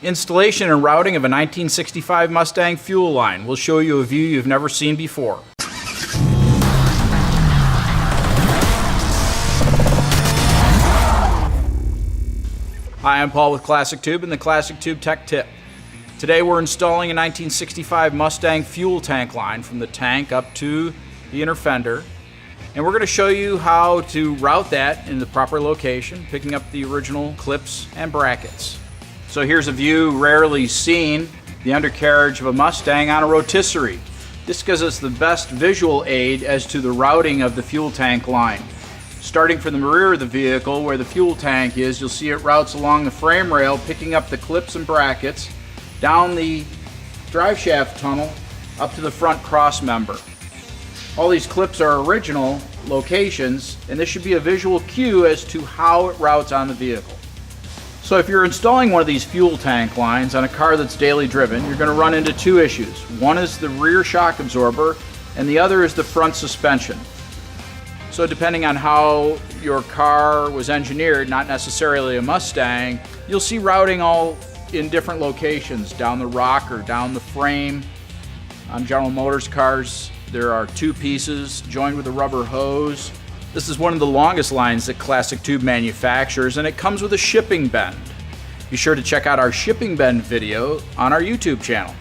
Installation and routing of a 1965 Mustang fuel line. We'll show you a view you've never seen before. Hi, I'm Paul with Classic Tube and the Classic Tube Tech Tip. Today we're installing a 1965 Mustang fuel tank line from the tank up to the inner fender. And we're going to show you how to route that in the proper location, picking up the original clips and brackets. So here's a view rarely seen, the undercarriage of a Mustang on a rotisserie. This gives us the best visual aid as to the routing of the fuel tank line. Starting from the rear of the vehicle where the fuel tank is, you'll see it routes along the frame rail, picking up the clips and brackets, down the drive shaft tunnel, up to the front cross member. All these clips are original locations, and this should be a visual cue as to how it routes on the vehicle. So if you're installing one of these fuel tank lines on a car that's daily driven, you're going to run into two issues. One is the rear shock absorber, and the other is the front suspension. So depending on how your car was engineered, not necessarily a Mustang, you'll see routing all in different locations, down the rocker, down the frame. On General Motors cars, there are two pieces joined with a rubber hose. This is one of the longest lines that Classic Tube manufactures, and it comes with a shipping bend. Be sure to check out our shipping bend video on our YouTube channel.